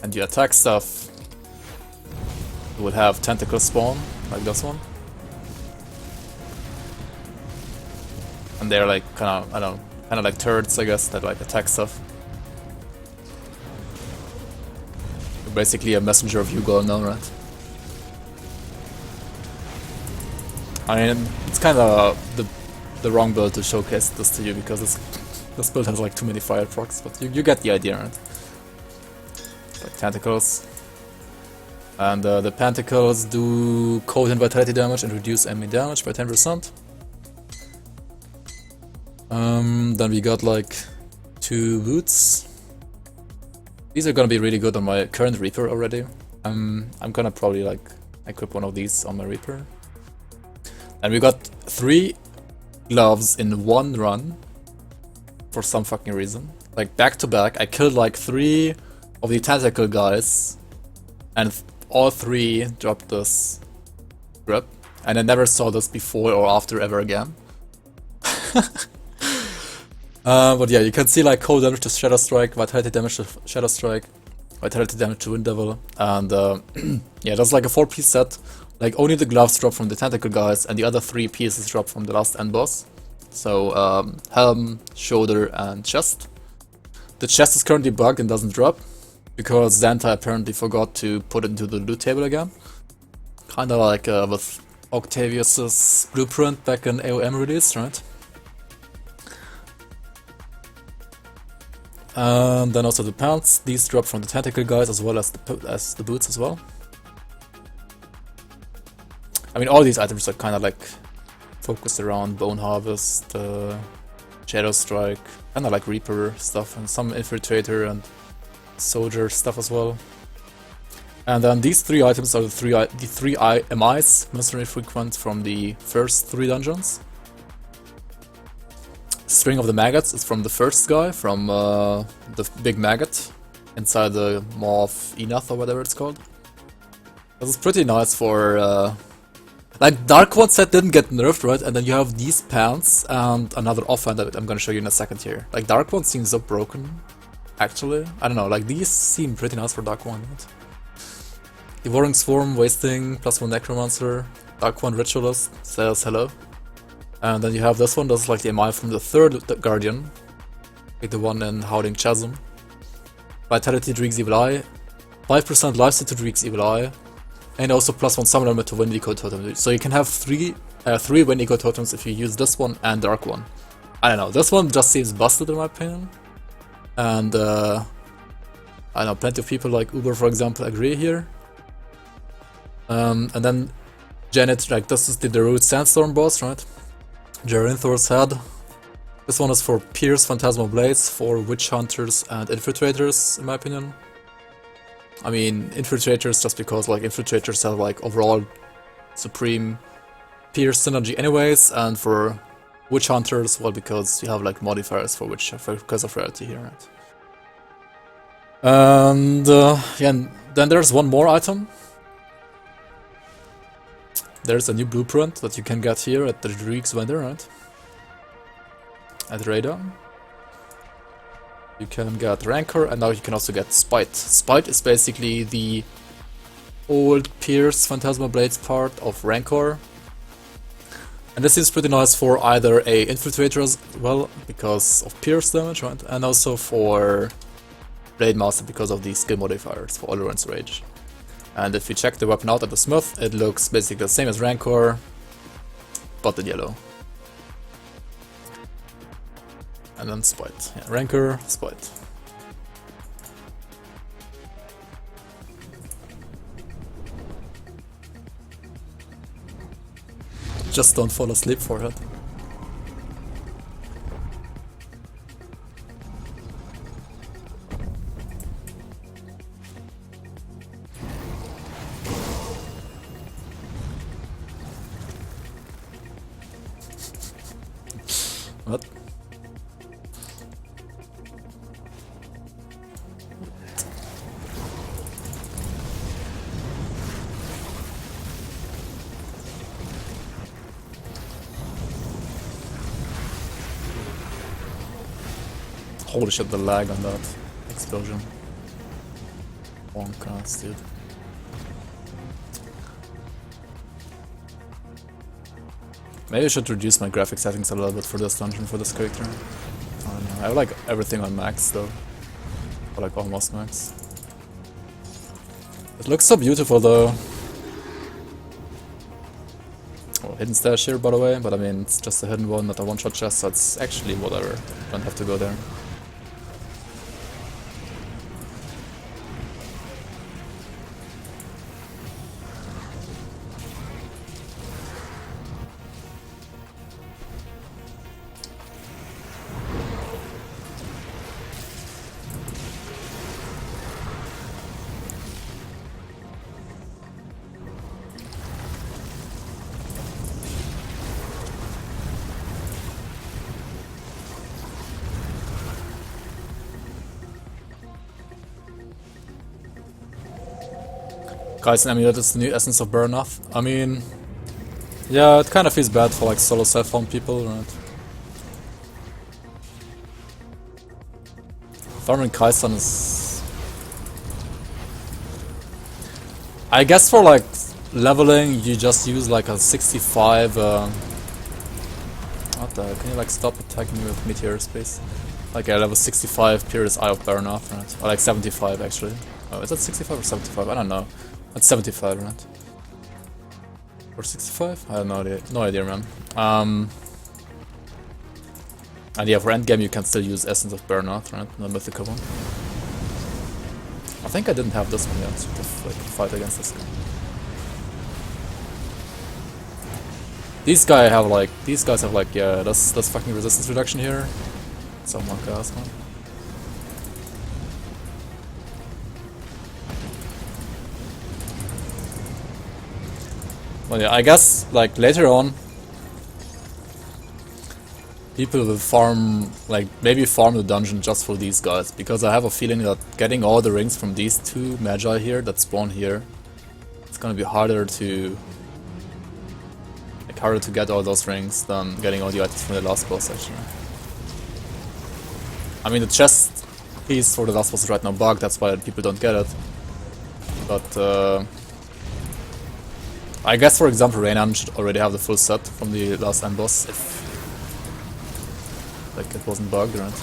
and you attack stuff, you will have tentacles spawn, like this one. And they're like kind of, I don't know, kind of like turrets, I guess, that like attack stuff. You're basically a messenger of Hugo now, right? I mean, it's kind of the wrong build to showcase this to you because this build has like too many fire procs, but you get the idea, right? Like tentacles. And the pentacles do cold and vitality damage and reduce enemy damage by 10%. Then we got like 2 boots. These are gonna be really good on my current Reaper already. I'm gonna probably like equip one of these on my Reaper. And we got 3 gloves in one run for some fucking reason. Like back to back, I killed like 3 of the tentacle guys, and all 3 dropped this grip, and I never saw this before or after ever again. But yeah, you can see like cold damage to Shadow Strike, vitality damage to Shadow Strike, vitality damage to Wind Devil, and yeah, that's like a 4-piece set. Like only the gloves drop from the tentacle guys, and the other 3 pieces drop from the last end boss. So helm, shoulder, and chest. The chest is currently bugged and doesn't drop because Xanta apparently forgot to put it into the loot table again. Kinda like with Octavius's blueprint back in AOM release, right? And then also the pants. These drop from the tentacle guys as well as the boots as well. I mean, all these items are kind of like focused around Bone Harvest, Shadow Strike, kind of like Reaper stuff, and some Infiltrator and Soldier stuff as well. And then these 3 items are the 3 MIs, Mercenary Frequent, from the first 3 dungeons. String of the Maggots is from the first guy, from the big maggot inside the Maw of Enoth or whatever it's called. This is pretty nice for like Dark One set didn't get nerfed, right? And then you have these pants and another offhand that I'm gonna show you in a second here. Like Dark One seems so broken, actually. I don't know, like these seem pretty nice for Dark One, right? Devouring Swarm, Wasting, +1 Necromancer, Dark One Ritualist says hello. And then you have this one, that's like the MI from the 3rd Guardian, like the one in Howling Chasm. Vitality to Dreek's Evil Eye, 5% lifesteal to Dreek's Evil Eye, and also +1 summon element to Wind Eco Totem. So you can have 3 Wind Eco Totems if you use this one and Dark One. I don't know, this one just seems busted in my opinion. And I know plenty of people like Uber, for example, agree here. And then Janet, like this is the Root Sandstorm boss, right? Jarynthor's head. This one is for Pierce Phantasmal Blades, for Witch Hunters and Infiltrators, in my opinion. I mean, Infiltrators just because like Infiltrators have like overall supreme Pierce synergy anyways, and for Witch Hunters, well, because you have like modifiers for because of rarity here, right? And yeah, and then there's one more item. There's a new blueprint that you can get here at the Dreek's vendor, right? At Radar. You can get Rancor, and now you can also get Spite. Spite is basically the old Pierce Phantasmal Blades part of Rancor. And this is pretty nice for either a Infiltrator as well, because of Pierce damage, right? And also for Blade Master because of the skill modifiers for Olorun's Rage. And if you check the weapon out at the Smith, it looks basically the same as Rancor, but in yellow. And then Spite. Yeah, Rancor, Spite. Just don't fall asleep for it. What? Holy shit, the lag on that explosion. Bonkers, dude. Maybe I should reduce my graphic settings a little bit for this dungeon, for this character. I don't know. I have like everything on max though. Or like almost max. It looks so beautiful though. Oh, hidden stash here by the way, but I mean it's just a hidden one, not a one-shot chest, so it's actually whatever. Don't have to go there. Guys, Amulet is the new essence of Morgoneth. I mean, yeah, it kind of feels bad for like solo self-found people, right? Farming Kaisan is... I guess for like leveling, you just use like a 65... What the hell? Can you like stop attacking me with Meteor Space? Like a level 65 Pierce Eye of Morgoneth, right? Or like 75 actually. Oh, is that 65 or 75? I don't know. That's 75, right? Or 65? I have no idea, man. And yeah, for endgame you can still use Essence of Morgoneth, right? The mythical one. I think I didn't have this one yet, to like, fight against this guy. These guys have like, yeah, that's fucking resistance reduction here. So monk ass, man. Well, yeah, I guess like later on, people will farm, like maybe farm the dungeon just for these guys, because I have a feeling that getting all the rings from these two magi here that spawn here, it's gonna be harder to get all those rings than getting all the items from the last boss actually. I mean the chest piece for the last boss is right now bugged, that's why people don't get it. But I guess for example Reynan should already have the full set from the last end boss if like it wasn't bugged, right?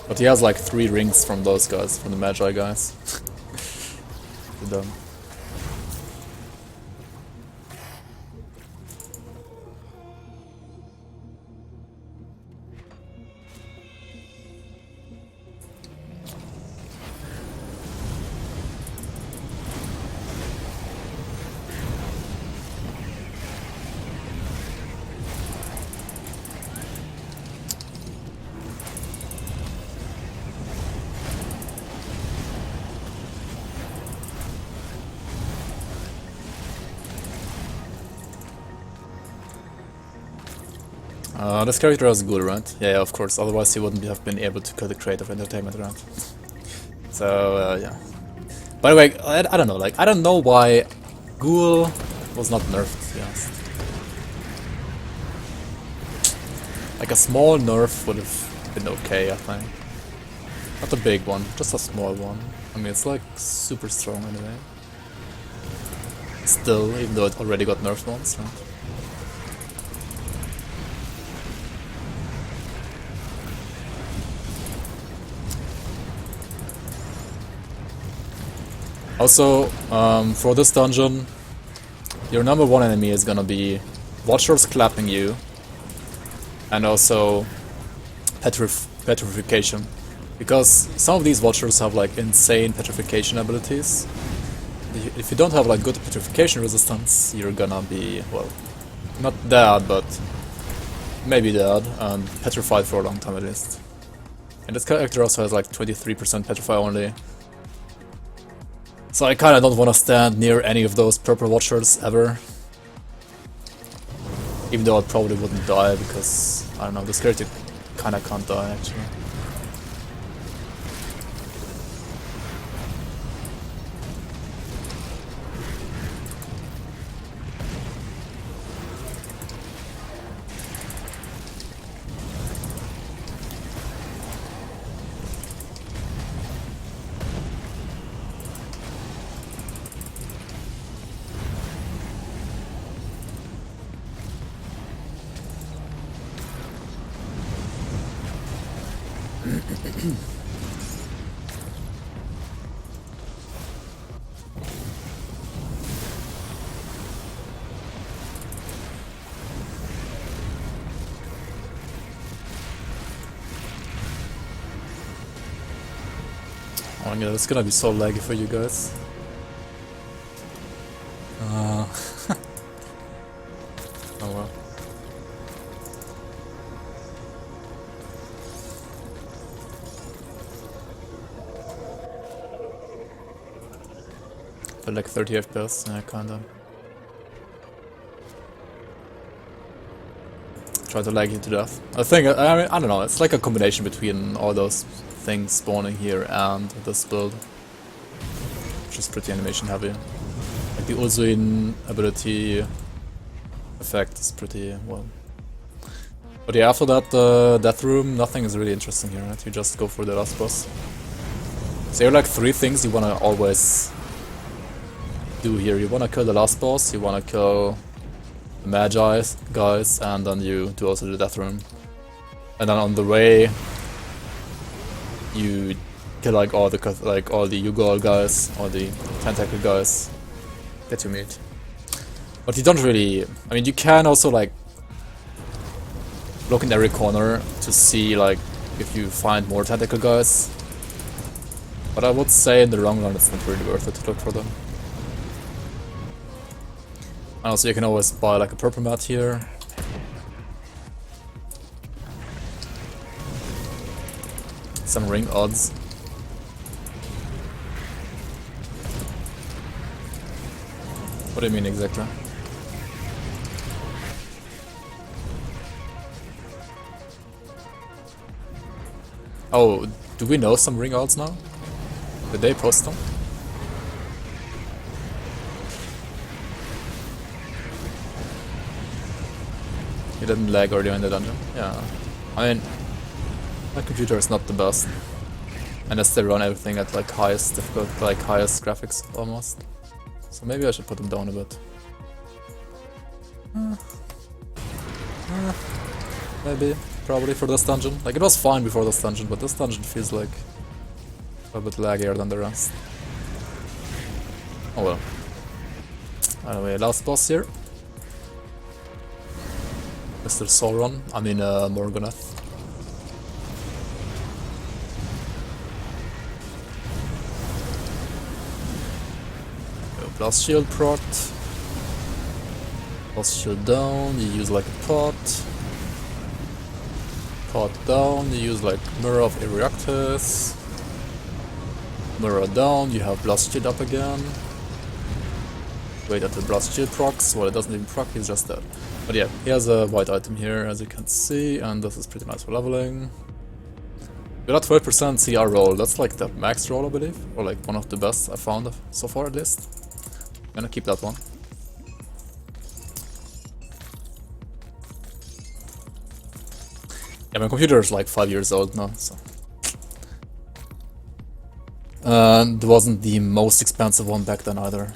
But he has like 3 rings from those guys, from the Magi guys. Dumb. This character is good, right? Yeah, of course, otherwise he wouldn't have been able to cut the creative entertainment around. So, yeah. By the way, I don't know, like, I don't know why Ghoul was not nerfed, to be honest. Like, a small nerf would have been okay, I think. Not a big one, just a small one. I mean, it's like super strong anyway. Still, even though it already got nerfed once, right? Also, for this dungeon, your number 1 enemy is gonna be Watchers clapping you, and also Petrification. Because some of these Watchers have like insane Petrification abilities. If you don't have like good Petrification resistance, you're gonna be, well, not dead, but maybe dead, and petrified for a long time at least. And this character also has like 23% Petrify only. So I kinda don't wanna stand near any of those purple Watchers ever. Even though I probably wouldn't die because, I don't know, this character kinda can't die actually. Oh my god, it's gonna be so laggy for you guys. Oh well. But like 30 FPS, yeah, kinda. Try to lag you to death. I think, I mean, I don't know, it's like a combination between all those things spawning here and this build. Which is pretty animation heavy. Like the Ulzuin ability effect is pretty, well. But yeah, after that, Death Room, nothing is really interesting here, right? You just go for the last boss. So there are like 3 things you wanna always do here. You wanna kill the last boss, you wanna kill the Magi guys, and then you do also the Death Room. And then on the way, you kill like all the Ugol guys, all the Tentacle guys. Get your meat. But you don't really. I mean, you can also like look in every corner to see like if you find more Tentacle guys. But I would say in the long run, it's not really worth it to look for them. And also, you can always buy like a purple mat here. Some ring odds. What do you mean exactly? Oh, do we know some ring odds now? Did they post them? You didn't lag earlier in the dungeon? Yeah. I mean, my computer is not the best. Unless they run everything at like highest difficult, like highest graphics almost. So maybe I should put them down a bit. Maybe, probably for this dungeon. Like it was fine before this dungeon, but this dungeon feels like a bit laggier than the rest. Oh well. Anyway, last boss here. Mr. Sauron, I mean Morgoneth. Blast shield prot. Blast shield down, you use like a pot. Pot down, you use like Mirror of Erectus. Mirror down, you have blast shield up again. Wait at the blast shield procs, well it doesn't even proc, he's just dead. But yeah, he has a white item here as you can see, and this is pretty nice for leveling. We got 12% CR roll, that's like the max roll I believe, or like one of the best I found so far at least. I'm gonna keep that one. Yeah, my computer is like 5 years old now, so. And it wasn't the most expensive one back then either.